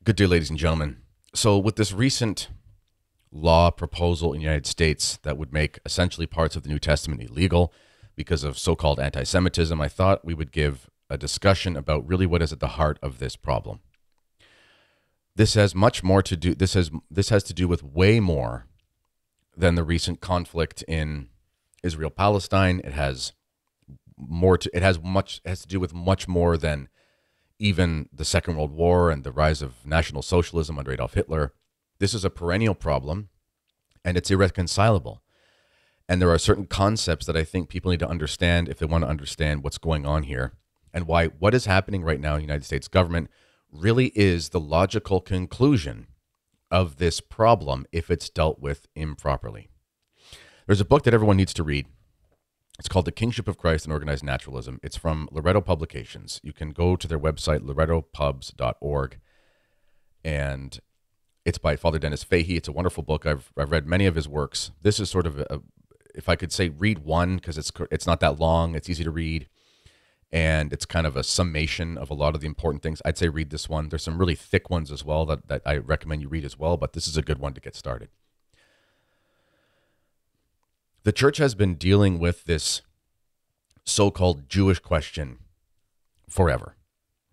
Good day, ladies and gentlemen. So, with this recent law proposal in the United States that would make essentially parts of the New Testament illegal because of so-called anti-Semitism, I thought we would give a discussion about really what is at the heart of this problem. This has much more to do. This has to do with way more than the recent conflict in Israel-Palestine. It has more to. It has to do with much more than even the Second World War and the rise of National Socialism under Adolf Hitler. This is a perennial problem, and it's irreconcilable. And there are certain concepts that I think people need to understand if they want to understand what's going on here, and why what is happening right now in the United States government really is the logical conclusion of this problem if it's dealt with improperly. There's a book that everyone needs to read. It's called The Kingship of Christ and Organized Naturalism. It's from Loretto Publications. You can go to their website, lorettopubs.org, and it's by Father Dennis Fahey. It's a wonderful book. I've read many of his works. This is sort of, if I could say, read one, because it's not that long. It's easy to read, and it's kind of a summation of a lot of the important things. I'd say read this one. There's some really thick ones as well that I recommend you read as well, but this is a good one to get started. The church has been dealing with this so-called Jewish question forever.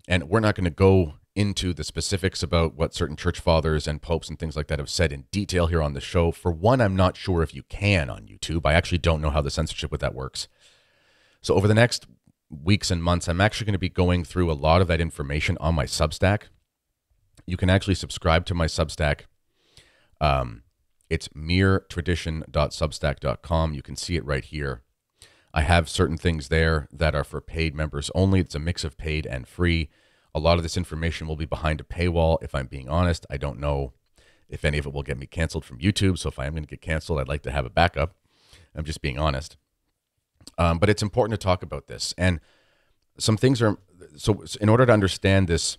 And we're not going to go into the specifics about what certain church fathers and popes and things like that have said in detail here on the show. For one, I'm not sure if you can on YouTube. I actually don't know how the censorship with that works. So over the next weeks and months, I'm actually going to be going through a lot of that information on my Substack. You can actually subscribe to my Substack. It's meretradition.substack.com. You can see it right here. I have certain things there that are for paid members only. It's a mix of paid and free. A lot of this information will be behind a paywall. If I'm being honest, I don't know if any of it will get me canceled from YouTube. So if I am going to get canceled, I'd like to have a backup. I'm just being honest. But it's important to talk about this. And some things are, so in order to understand this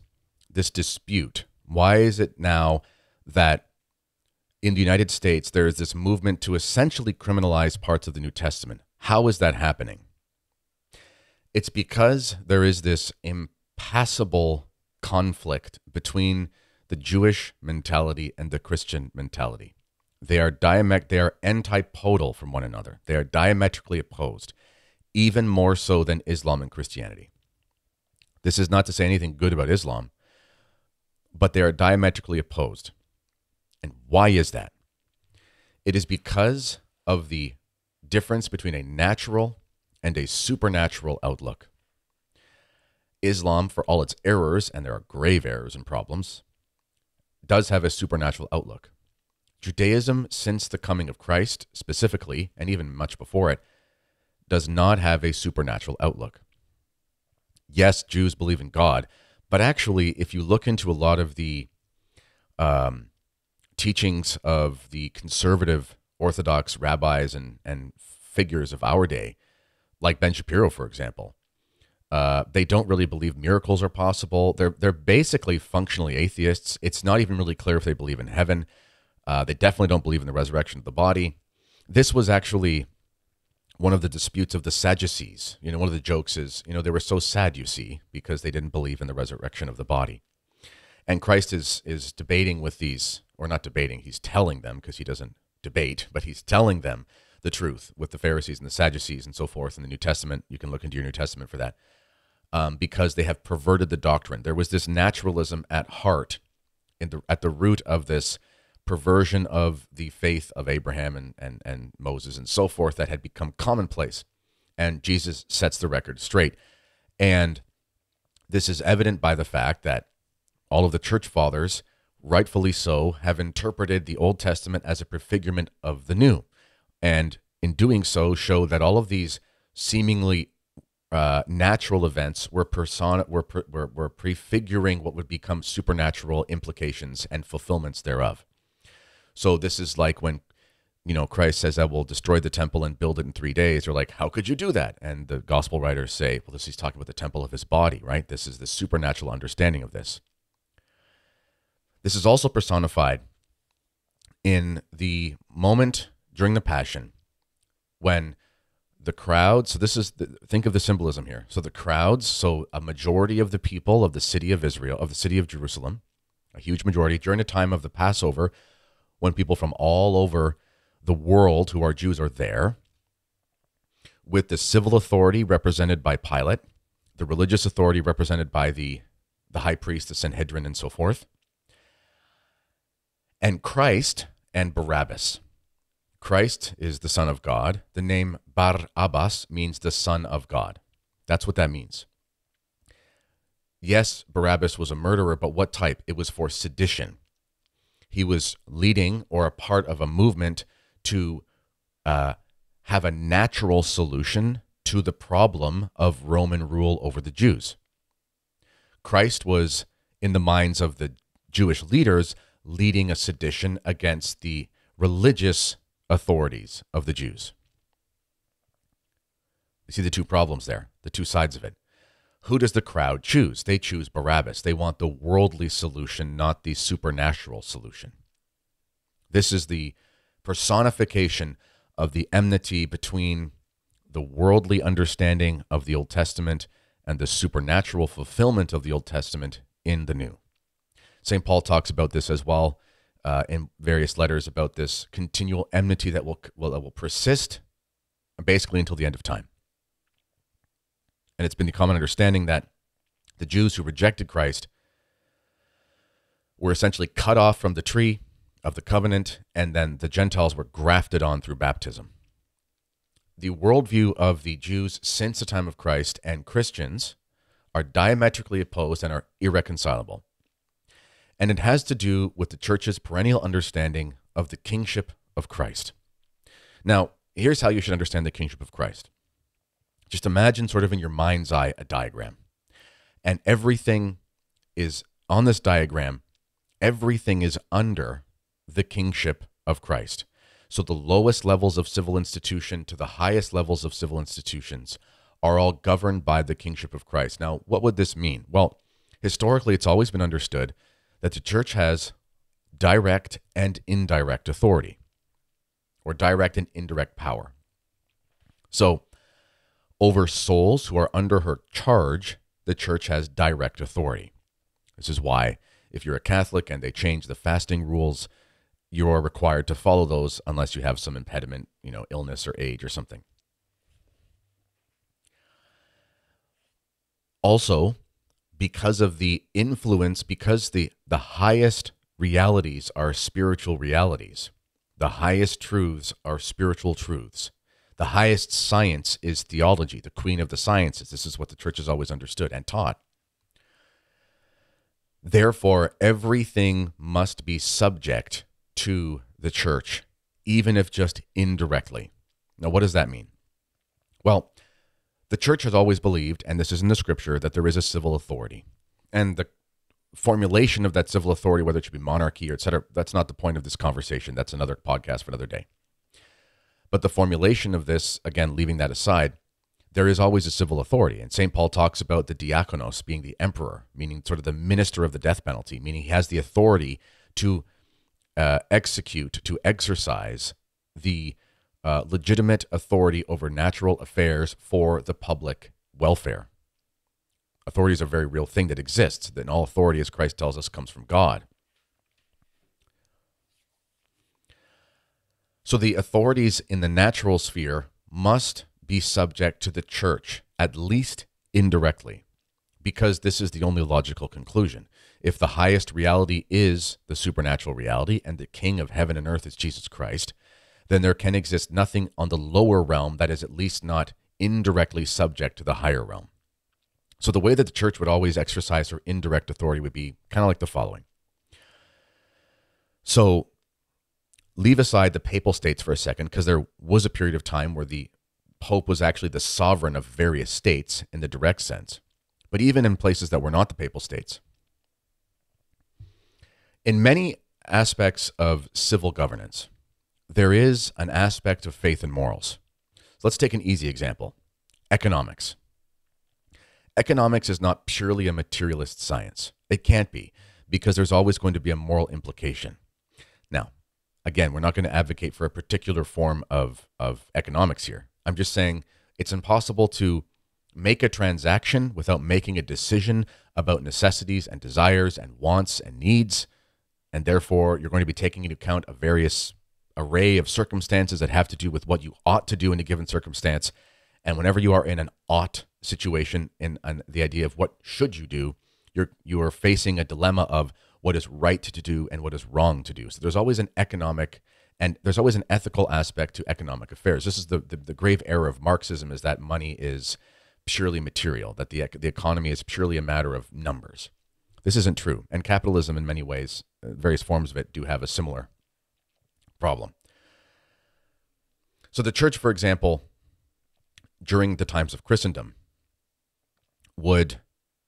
dispute, why is it now that in the United States, there is this movement to essentially criminalize parts of the New Testament? How is that happening? It's because there is this impassable conflict between the Jewish mentality and the Christian mentality. They are antipodal from one another. They are diametrically opposed, even more so than Islam and Christianity. This is not to say anything good about Islam, but they are diametrically opposed. And why is that? It is because of the difference between a natural and a supernatural outlook. Islam, for all its errors, and there are grave errors and problems, does have a supernatural outlook. Judaism, since the coming of Christ specifically, and even much before it, does not have a supernatural outlook. Yes, Jews believe in God, but actually, if you look into a lot of the teachings of the conservative Orthodox rabbis and figures of our day, like Ben Shapiro, for example, they don't really believe miracles are possible. They're basically functionally atheists. It's not even really clear if they believe in heaven. They definitely don't believe in the resurrection of the body. This was actually one of the disputes of the Sadducees. You know, one of the jokes is, they were so sad, you see, because they didn't believe in the resurrection of the body. And Christ is debating with these, or not debating, he's telling them, because he doesn't debate, but he's telling them the truth with the Pharisees and the Sadducees and so forth in the New Testament. You can look into your New Testament for that, because they have perverted the doctrine. There was this naturalism at heart, at the root of this perversion of the faith of Abraham and Moses and so forth that had become commonplace. And Jesus sets the record straight. And this is evident by the fact that all of the church fathers, rightfully so, have interpreted the Old Testament as a prefigurement of the New. And in doing so, show that all of these seemingly natural events were prefiguring what would become supernatural implications and fulfillments thereof. So this is like when, Christ says, I will destroy the temple and build it in 3 days. You're like, how could you do that? And the gospel writers say, well, he's talking about the temple of his body, right? This is the supernatural understanding of this. This is also personified in the moment during the Passion when the crowd, so think of the symbolism here. So the crowds, so a majority of the people of the city of Israel, of the city of Jerusalem, a huge majority, during the time of the Passover, when people from all over the world who are Jews are there, with the civil authority represented by Pilate, the religious authority represented by the high priest, the Sanhedrin, and so forth, and Christ and Barabbas. Christ is the Son of God. The name Bar-Abbas means the Son of God. That's what that means. Yes, Barabbas was a murderer, but what type? It was for sedition. He was leading or a part of a movement to have a natural solution to the problem of Roman rule over the Jews. Christ was, in the minds of the Jewish leaders, leading a sedition against the religious authorities of the Jews. You see the two problems there, the two sides of it. Who does the crowd choose? They choose Barabbas. They want the worldly solution, not the supernatural solution. This is the personification of the enmity between the worldly understanding of the Old Testament and the supernatural fulfillment of the Old Testament in the New. St. Paul talks about this as well in various letters, about this continual enmity that will persist basically until the end of time. And it's been the common understanding that the Jews who rejected Christ were essentially cut off from the tree of the covenant, and then the Gentiles were grafted on through baptism. The worldview of the Jews since the time of Christ and Christians are diametrically opposed and are irreconcilable. And it has to do with the church's perennial understanding of the kingship of Christ. Now, here's how you should understand the kingship of Christ. Just imagine sort of in your mind's eye a diagram. And everything is on this diagram, everything is under the kingship of Christ. So the lowest levels of civil institution to the highest levels of civil institutions are all governed by the kingship of Christ. Now, what would this mean? Well, historically, it's always been understood that the church has direct and indirect authority, or direct and indirect power. So, over souls who are under her charge, the church has direct authority. This is why, if you're a Catholic and they change the fasting rules, you're required to follow those unless you have some impediment, illness or age or something. Also, because of the influence, because the highest realities are spiritual realities, the highest truths are spiritual truths. The highest science is theology, the queen of the sciences. This is what the church has always understood and taught. Therefore, everything must be subject to the church, even if just indirectly. Now, what does that mean? Well, the church has always believed, and this is in the scripture, that there is a civil authority. And the formulation of that civil authority, whether it should be monarchy or et cetera, that's not the point of this conversation. That's another podcast for another day. But the formulation of this, again, leaving that aside, there is always a civil authority. And St. Paul talks about the diakonos being the emperor, meaning sort of the minister of the death penalty, meaning he has the authority to exercise the legitimate authority over natural affairs for the public welfare. Authority is a very real thing that exists. Then all authority, as Christ tells us, comes from God. So the authorities in the natural sphere must be subject to the church, at least indirectly, because this is the only logical conclusion. If the highest reality is the supernatural reality and the King of heaven and earth is Jesus Christ, then there can exist nothing on the lower realm that is at least not indirectly subject to the higher realm. So the way that the church would always exercise her indirect authority would be kind of like the following. So leave aside the papal states for a second, because there was a period of time where the Pope was actually the sovereign of various states in the direct sense. But even in places that were not the papal states, in many aspects of civil governance, there is an aspect of faith and morals. So let's take an easy example. Economics. Economics is not purely a materialist science. It can't be, because there's always going to be a moral implication. Now, again, we're not going to advocate for a particular form of economics here. I'm just saying it's impossible to make a transaction without making a decision about necessities and desires and wants and needs. And therefore, you're going to be taking into account a various array of circumstances that have to do with what you ought to do in a given circumstance. And whenever you are in an ought situation, in the idea of what should you do, you are facing a dilemma of what is right to do and what is wrong to do. So there's always an economic and there's always an ethical aspect to economic affairs. This is the grave error of Marxism, is that money is purely material, that the economy is purely a matter of numbers. This isn't true. And capitalism, in many ways, various forms of it, do have a similar problem. So the church, for example, during the times of Christendom, would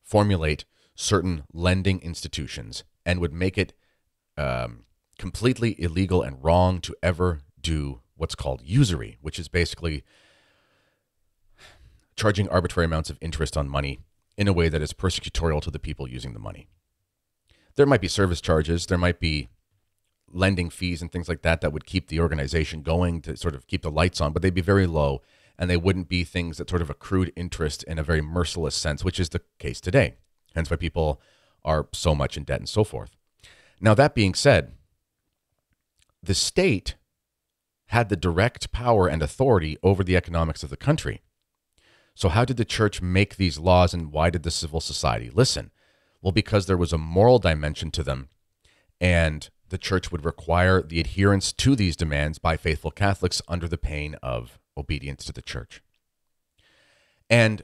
formulate certain lending institutions and would make it completely illegal and wrong to ever do what's called usury, which is basically charging arbitrary amounts of interest on money in a way that is persecutorial to the people using the money. There might be service charges, there might be lending fees and things like that that would keep the organization going to sort of keep the lights on, but they'd be very low, and they wouldn't be things that sort of accrued interest in a very merciless sense, which is the case today. Hence why people are so much in debt and so forth. Now, that being said, the state had the direct power and authority over the economics of the country. So how did the church make these laws, and why did the civil society listen? Well, because there was a moral dimension to them, and the church would require the adherence to these demands by faithful Catholics under the pain of obedience to the church. And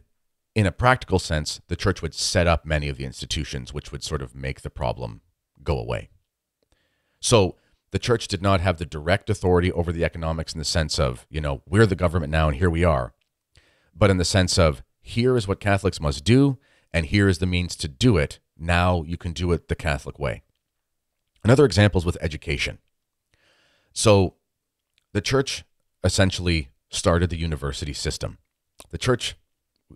in a practical sense, the church would set up many of the institutions which would sort of make the problem go away. So the church did not have the direct authority over the economics in the sense of, we're the government now and here we are. But in the sense of, here is what Catholics must do, and here is the means to do it. Now you can do it the Catholic way. Another example is with education. So the church essentially started the university system. The church,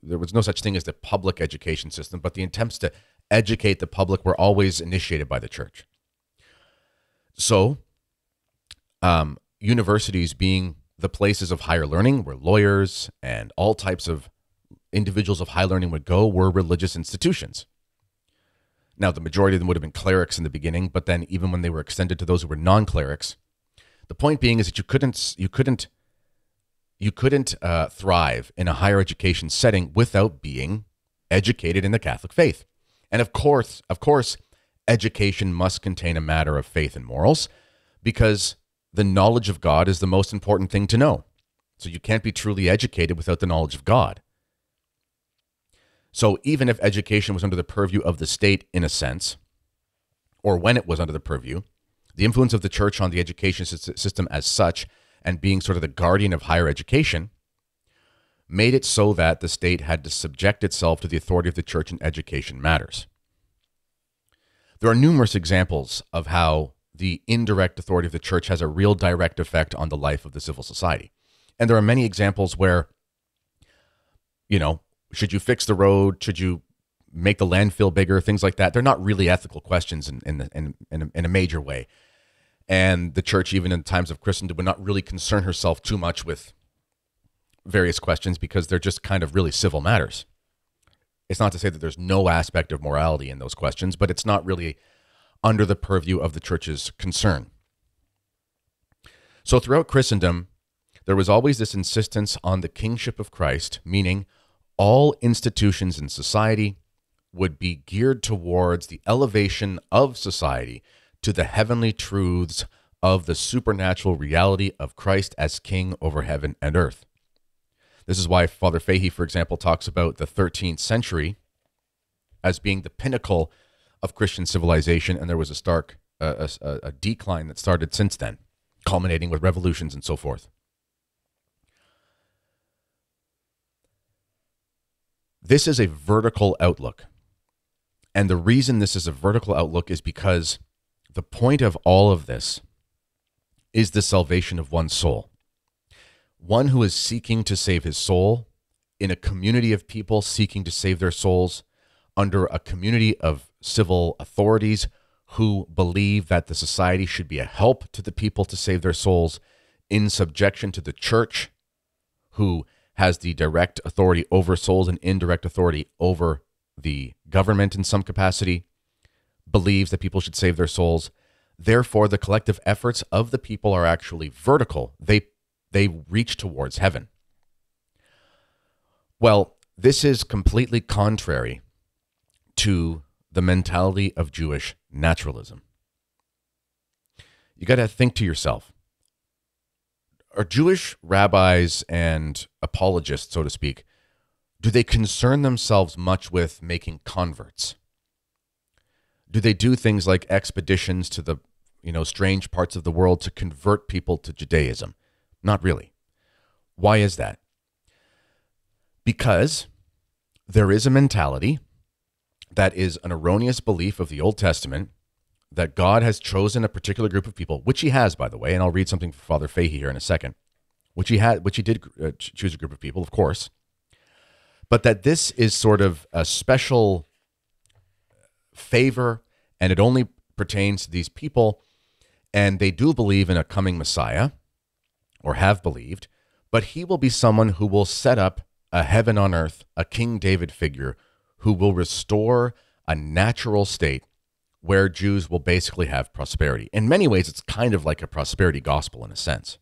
there was no such thing as the public education system, but the attempts to educate the public were always initiated by the church. So universities being the places of higher learning where lawyers and all types of individuals of high learning would go were religious institutions. Now, the majority of them would have been clerics in the beginning, but then even when they were extended to those who were non-clerics, the point being is that you couldn't thrive in a higher education setting without being educated in the Catholic faith. And of course, education must contain a matter of faith and morals, because the knowledge of God is the most important thing to know. So you can't be truly educated without the knowledge of God. So even if education was under the purview of the state in a sense, or when it was under the purview, the influence of the church on the education system as such, and being sort of the guardian of higher education, made it so that the state had to subject itself to the authority of the church in education matters. There are numerous examples of how the indirect authority of the church has a real direct effect on the life of the civil society. And there are many examples where, should you fix the road? Should you make the landfill bigger? Things like that. They're not really ethical questions in a major way. And the church, even in times of Christendom, would not really concern herself too much with various questions because they're just kind of really civil matters. It's not to say that there's no aspect of morality in those questions, but it's not really under the purview of the church's concern. So throughout Christendom, there was always this insistence on the kingship of Christ, meaning all institutions in society would be geared towards the elevation of society to the heavenly truths of the supernatural reality of Christ as King over heaven and earth. This is why Father Fahey, for example, talks about the 13th century as being the pinnacle of Christian civilization, and there was a stark a decline that started since then, culminating with revolutions and so forth. This is a vertical outlook. And the reason this is a vertical outlook is because the point of all of this is the salvation of one's soul. One who is seeking to save his soul in a community of people seeking to save their souls under a community of civil authorities who believe that the society should be a help to the people to save their souls in subjection to the church, who has the direct authority over souls and indirect authority over the government in some capacity, believes that people should save their souls. Therefore, the collective efforts of the people are actually vertical. They reach towards heaven. Well, this is completely contrary to the mentality of Jewish naturalism. You got to think to yourself, are Jewish rabbis and apologists, so to speak, do they concern themselves much with making converts? Do they do things like expeditions to the, strange parts of the world to convert people to Judaism? Not really. Why is that? Because there is a mentality that is an erroneous belief of the Old Testament that God has chosen a particular group of people, which he has, by the way, and I'll read something from Father Fahey here in a second, which he did choose a group of people, of course, but that this is sort of a special favor, and it only pertains to these people, and they do believe in a coming Messiah, or have believed, but he will be someone who will set up a heaven on earth, a King David figure, who will restore a natural state where Jews will basically have prosperity. In many ways, it's kind of like a prosperity gospel in a sense.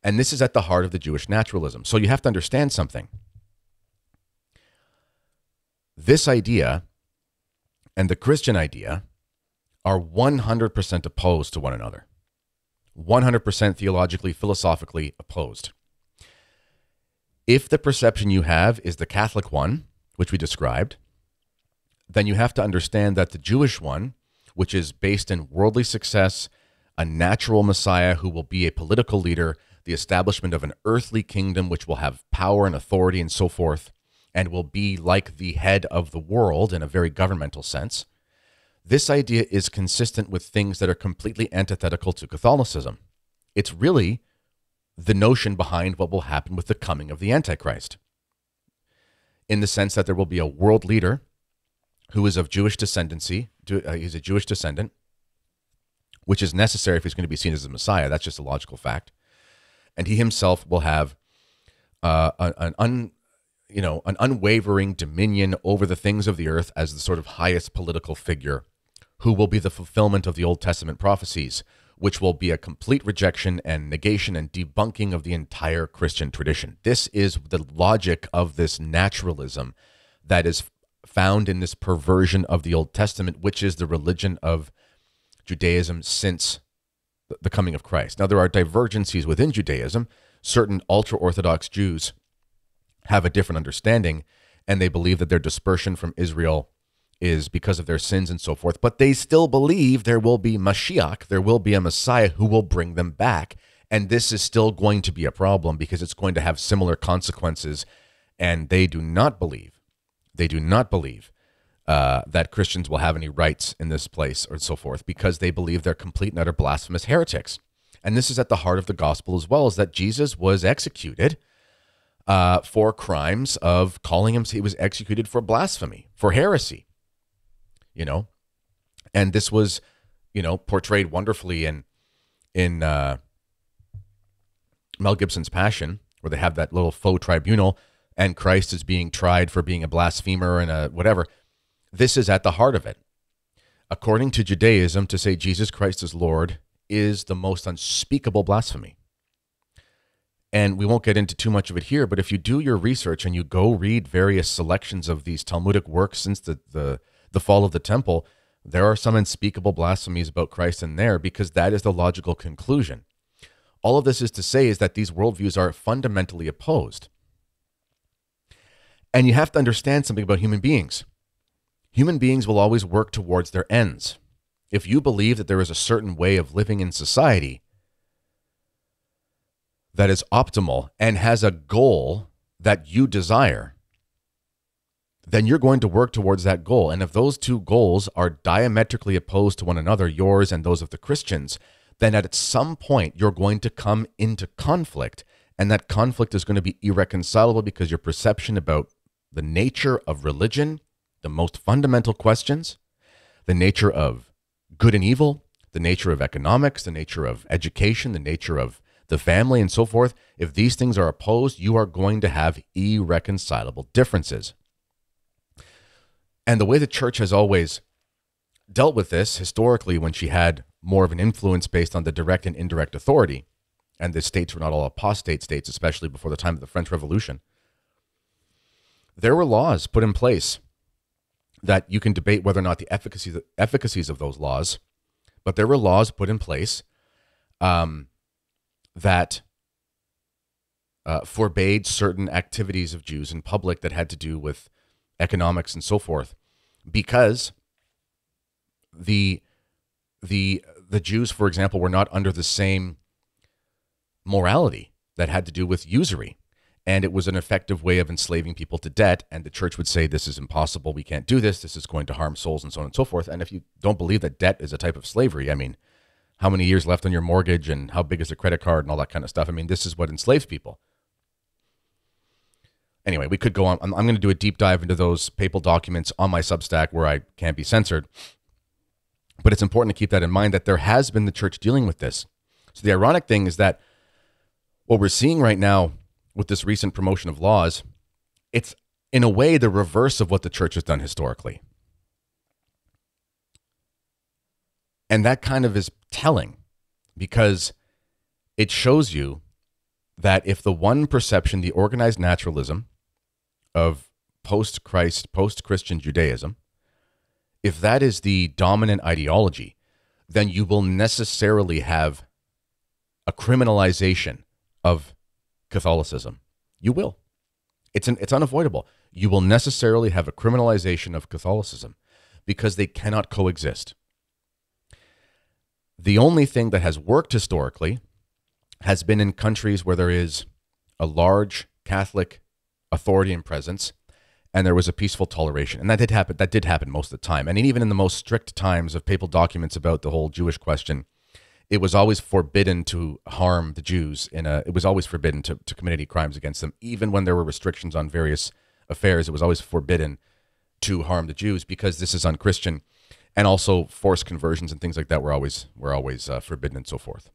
And this is at the heart of the Jewish naturalism. So you have to understand something. This idea and the Christian idea are 100% opposed to one another. 100% theologically, philosophically opposed. If the perception you have is the Catholic one, which we described, then you have to understand that the Jewish one, which is based in worldly success, a natural Messiah who will be a political leader, the establishment of an earthly kingdom which will have power and authority and so forth, and will be like the head of the world in a very governmental sense, this idea is consistent with things that are completely antithetical to Catholicism. It's really the notion behind what will happen with the coming of the Antichrist, in the sense that there will be a world leader who is of Jewish descendancy. He's a Jewish descendant, which is necessary if he's going to be seen as a Messiah. That's just a logical fact. And he himself will have an unwavering dominion over the things of the earth as the sort of highest political figure who will be the fulfillment of the Old Testament prophecies, which will be a complete rejection and negation and debunking of the entire Christian tradition. This is the logic of this naturalism that is found in this perversion of the Old Testament, which is the religion of Judaism since the coming of Christ. Now, there are divergencies within Judaism. Certain ultra-Orthodox Jews have a different understanding, and they believe that their dispersion from Israel is because of their sins and so forth, but they still believe there will be Mashiach, there will be a Messiah who will bring them back, and this is still going to be a problem because it's going to have similar consequences, and they do not believe that Christians will have any rights in this place or so forth, because they believe they're complete and utter blasphemous heretics. And this is at the heart of the gospel as well, is that Jesus was executed for crimes of calling him, he was executed for blasphemy, for heresy, and this was, portrayed wonderfully in Mel Gibson's Passion, where they have that little faux tribunal and Christ is being tried for being a blasphemer and a whatever. This is at the heart of it. According to Judaism, to say Jesus Christ is Lord is the most unspeakable blasphemy. And we won't get into too much of it here, but if you do your research and you go read various selections of these Talmudic works since the fall of the temple, there are some unspeakable blasphemies about Christ in there, because that is the logical conclusion. All of this is to say is that these worldviews are fundamentally opposed. And you have to understand something about human beings. Human beings will always work towards their ends. If you believe that there is a certain way of living in society that is optimal and has a goal that you desire, then you're going to work towards that goal. And if those two goals are diametrically opposed to one another, yours and those of the Christians, then at some point you're going to come into conflict. And that conflict is going to be irreconcilable because your perception about the nature of religion, the most fundamental questions, the nature of good and evil, the nature of economics, the nature of education, the nature of the family, and so forth, if these things are opposed, you are going to have irreconcilable differences. And the way the church has always dealt with this historically, when she had more of an influence based on the direct and indirect authority, and the states were not all apostate states, especially before the time of the French Revolution, there were laws put in place that you can debate whether or not the efficacies of those laws, but there were laws put in place that forbade certain activities of Jews in public that had to do with economics and so forth, because the Jews, for example, were not under the same morality that had to do with usury. And it was an effective way of enslaving people to debt. And the church would say, this is impossible. We can't do this. This is going to harm souls, and so on and so forth. And if you don't believe that debt is a type of slavery, I mean, how many years left on your mortgage and how big is a credit card and all that kind of stuff? I mean, this is what enslaves people. Anyway, we could go on. I'm going to do a deep dive into those papal documents on my Substack where I can't be censored. But it's important to keep that in mind, that there has been the church dealing with this. So the ironic thing is that what we're seeing right now with this recent promotion of laws, it's in a way the reverse of what the church has done historically. And that kind of is telling, because it shows you that if the one perception, the organized naturalism of post-Christ, post-Christian Judaism, if that is the dominant ideology, then you will necessarily have a criminalization of Catholicism. You will. It's unavoidable. You will necessarily have a criminalization of Catholicism because they cannot coexist. The only thing that has worked historically has been in countries where there is a large Catholic authority and presence, and there was a peaceful toleration. And that did happen. That did happen most of the time. And even in the most strict times of papal documents about the whole Jewish question, it was always forbidden to harm the Jews. It was always forbidden to commit any crimes against them. Even when there were restrictions on various affairs, it was always forbidden to harm the Jews because this is unchristian. And also forced conversions and things like that were always forbidden and so forth.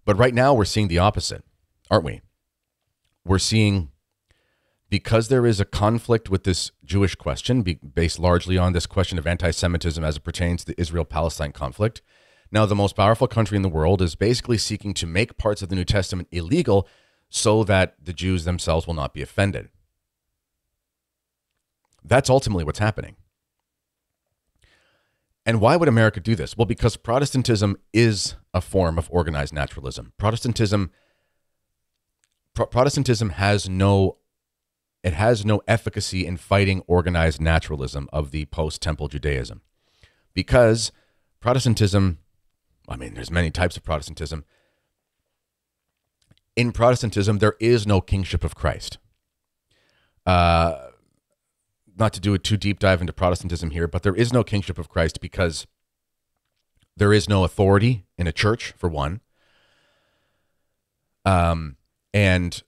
But right now we're seeing the opposite, aren't we? We're seeing, because there is a conflict with this Jewish question, based largely on this question of anti-Semitism as it pertains to the Israel-Palestine conflict, now the most powerful country in the world is basically seeking to make parts of the New Testament illegal so that the Jews themselves will not be offended. That's ultimately what's happening. And why would America do this? Well, because Protestantism is a form of organized naturalism. Protestantism has no efficacy in fighting organized naturalism of the post-temple Judaism. Because Protestantism, I mean, there's many types of Protestantism. In Protestantism, there is no kingship of Christ. Not to do a too deep dive into Protestantism here, but there is no kingship of Christ because there is no authority in a church, for one. And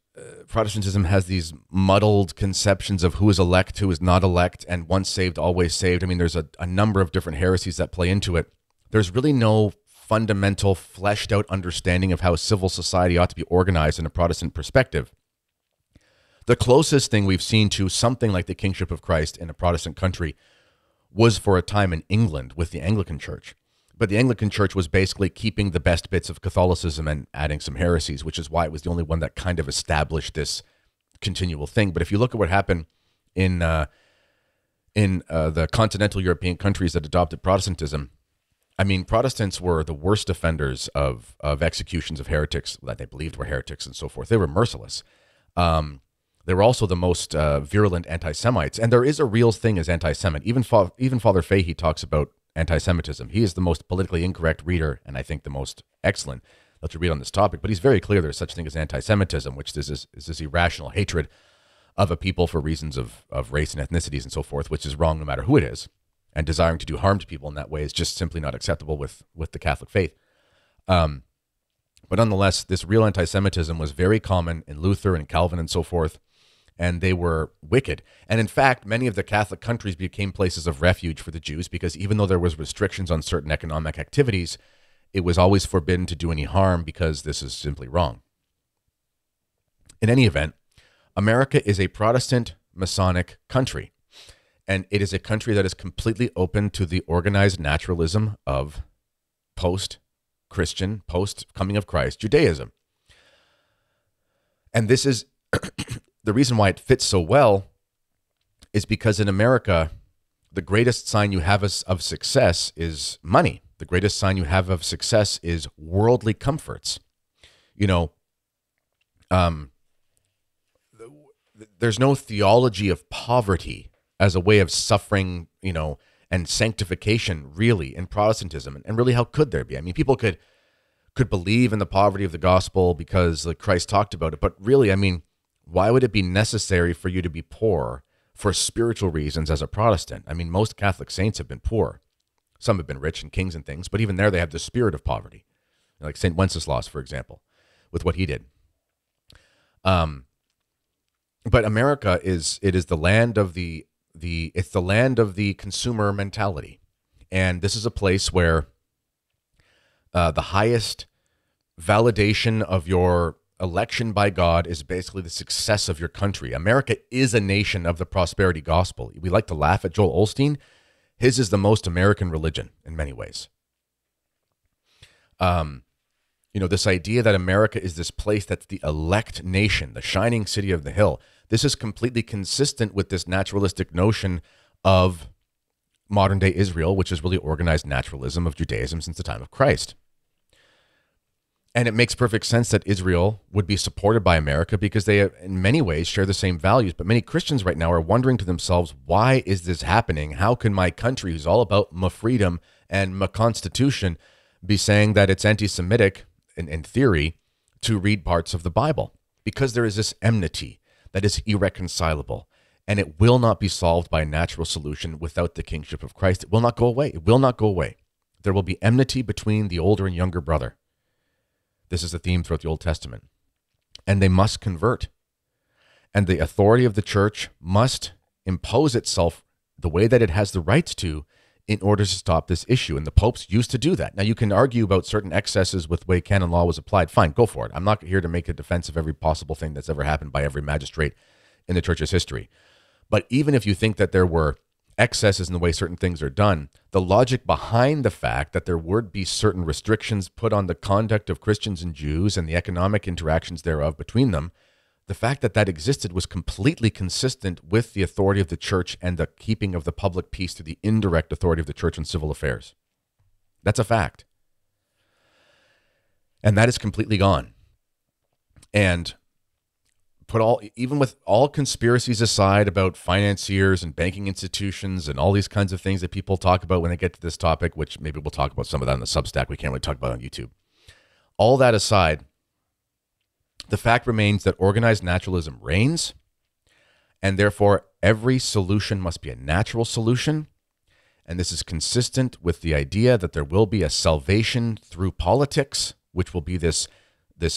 Protestantism has these muddled conceptions of who is elect, who is not elect, and once saved, always saved. I mean, there's a number of different heresies that play into it. There's really no fundamental, fleshed out understanding of how civil society ought to be organized in a Protestant perspective. The closest thing we've seen to something like the kingship of Christ in a Protestant country was for a time in England with the Anglican Church. But the Anglican Church was basically keeping the best bits of Catholicism and adding some heresies, which is why it was the only one that kind of established this continual thing. But if you look at what happened in the continental European countries that adopted Protestantism, I mean, Protestants were the worst offenders of executions of heretics that they believed were heretics and so forth. They were merciless. They were also the most virulent anti-Semites. And there is a real thing as anti-Semite. Even Father Fahey talks about anti-Semitism. He is the most politically incorrect reader, and I think the most excellent that you read on this topic. But he's very clear there's such thing as anti-Semitism, which is this irrational hatred of a people for reasons of race and ethnicities and so forth, which is wrong no matter who it is. And desiring to do harm to people in that way is just simply not acceptable with the Catholic faith. But nonetheless, this real anti-Semitism was very common in Luther and Calvin and so forth. And they were wicked. And in fact, many of the Catholic countries became places of refuge for the Jews because even though there was restrictions on certain economic activities, it was always forbidden to do any harm because this is simply wrong. In any event, America is a Protestant Masonic country, and it is a country that is completely open to the organized naturalism of post-Christian, post-coming of Christ Judaism. And this is the reason why it fits so well is because in America, the greatest sign you have of success is money. The greatest sign you have of success is worldly comforts. You know, there's no theology of poverty as a way of suffering, you know, and sanctification really in Protestantism. And really, how could there be? I mean, people could believe in the poverty of the gospel because like Christ talked about it. But really, I mean, why would it be necessary for you to be poor for spiritual reasons as a Protestant? I mean, most Catholic saints have been poor. Some have been rich and kings and things, but even there they have the spirit of poverty. Like St. Wenceslas, for example, with what he did. But America is the land of it's the land of the consumer mentality. And this is a place where the highest validation of your election by God is basically the success of your country. America is a nation of the prosperity gospel. We like to laugh at Joel Osteen. His is the most American religion in many ways. You know, this idea that America is this place that's the elect nation, the shining city of the hill. This is completely consistent with this naturalistic notion of modern day Israel, which is really organized naturalism of Judaism since the time of Christ. And it makes perfect sense that Israel would be supported by America because they, in many ways, share the same values. But many Christians right now are wondering to themselves, why is this happening? How can my country, who's all about my freedom and my constitution, be saying that it's anti-Semitic, in theory, to read parts of the Bible? Because there is this enmity that is irreconcilable, and it will not be solved by a natural solution without the kingship of Christ. It will not go away. It will not go away. There will be enmity between the older and younger brother. This is a theme throughout the Old Testament. And they must convert. And the authority of the church must impose itself the way that it has the rights to in order to stop this issue. And the popes used to do that. Now, you can argue about certain excesses with the way canon law was applied. Fine, go for it. I'm not here to make a defense of every possible thing that's ever happened by every magistrate in the church's history. But even if you think that there were excesses in the way certain things are done, the logic behind the fact that there would be certain restrictions put on the conduct of Christians and Jews and the economic interactions thereof between them, the fact that that existed was completely consistent with the authority of the church and the keeping of the public peace through the indirect authority of the church on civil affairs. That's a fact. And that is completely gone. And even with all conspiracies aside about financiers and banking institutions and all these kinds of things that people talk about when they get to this topic, which maybe we'll talk about some of that on the Substack, we can't really talk about on YouTube. All that aside, the fact remains that organized naturalism reigns, and therefore every solution must be a natural solution. And this is consistent with the idea that there will be a salvation through politics, which will be this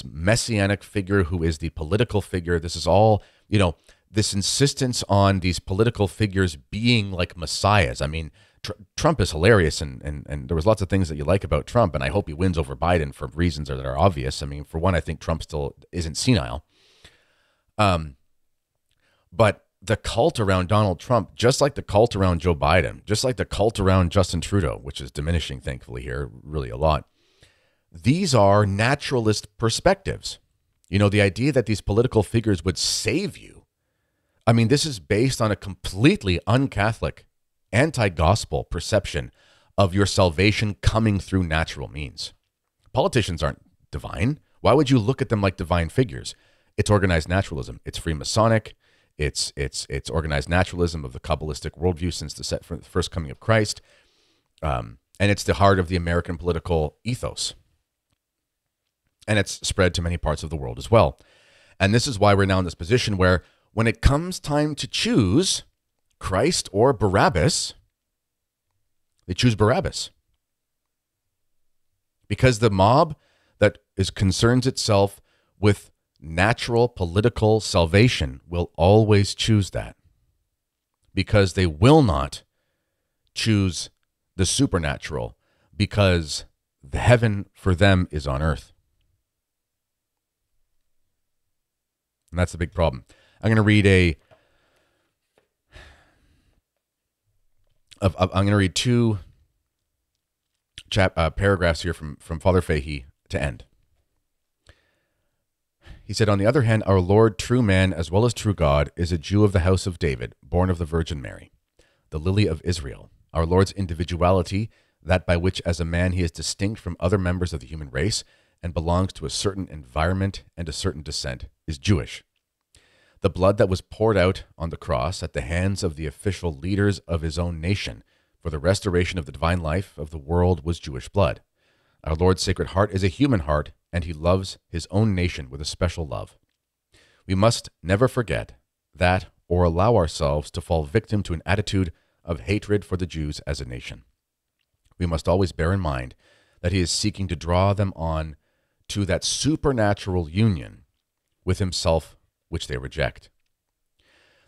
messianic figure who is the political figure. This is all, you know, this insistence on these political figures being like messiahs. I mean, Trump is hilarious, and there was lots of things that you like about Trump, and I hope he wins over Biden for reasons that are obvious. I mean, for one, I think Trump still isn't senile. But the cult around Donald Trump, just like the cult around Joe Biden, just like the cult around Justin Trudeau, which is diminishing, thankfully, here, really a lot. These are naturalist perspectives. You know, the idea that these political figures would save you. I mean, this is based on a completely un-Catholic, anti-gospel perception of your salvation coming through natural means. Politicians aren't divine. Why would you look at them like divine figures? It's organized naturalism. It's Freemasonic. It's organized naturalism of the Kabbalistic worldview since the first coming of Christ. And it's the heart of the American political ethos. And it's spread to many parts of the world as well. And this is why we're now in this position where when it comes time to choose Christ or Barabbas, they choose Barabbas. Because the mob that concerns itself with natural political salvation will always choose that. Because they will not choose the supernatural, because the heaven for them is on earth. And that's the big problem. I'm going to read I'm going to read two paragraphs here from Father Fahey to end. He said, on the other hand, our Lord, true man as well as true God, is a Jew of the house of David, born of the Virgin Mary, the lily of Israel. Our Lord's individuality, that by which as a man he is distinct from other members of the human race and belongs to a certain environment and a certain descent, is Jewish. The blood that was poured out on the cross at the hands of the official leaders of his own nation for the restoration of the divine life of the world was Jewish blood. Our Lord's Sacred Heart is a human heart, and he loves his own nation with a special love. We must never forget that or allow ourselves to fall victim to an attitude of hatred for the Jews as a nation. We must always bear in mind that he is seeking to draw them on to that supernatural union with himself which they reject.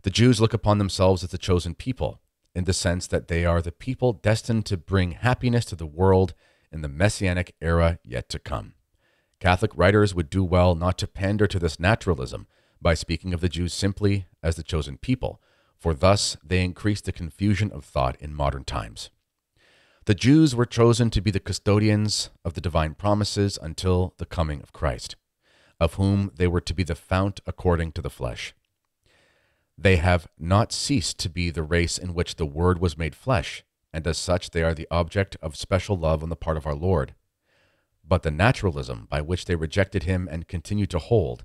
The Jews look upon themselves as the chosen people, in the sense that they are the people destined to bring happiness to the world in the messianic era yet to come. Catholic writers would do well not to pander to this naturalism by speaking of the Jews simply as the chosen people, for thus they increase the confusion of thought in modern times. The Jews were chosen to be the custodians of the divine promises until the coming of Christ, of whom they were to be the fount according to the flesh. They have not ceased to be the race in which the Word was made flesh, and as such they are the object of special love on the part of our Lord. But the naturalism by which they rejected him and continue to hold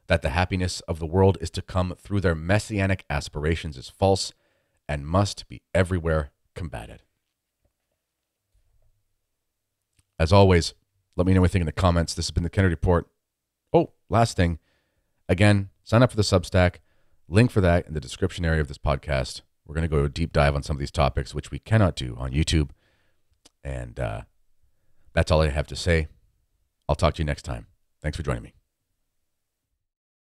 that the happiness of the world is to come through their messianic aspirations is false and must be everywhere combated. As always, let me know what you think in the comments. This has been the Kennedy Report. Oh, last thing. Again, sign up for the Substack. Link for that in the description area of this podcast. We're going to go a deep dive on some of these topics, which we cannot do on YouTube. And that's all I have to say. I'll talk to you next time. Thanks for joining me.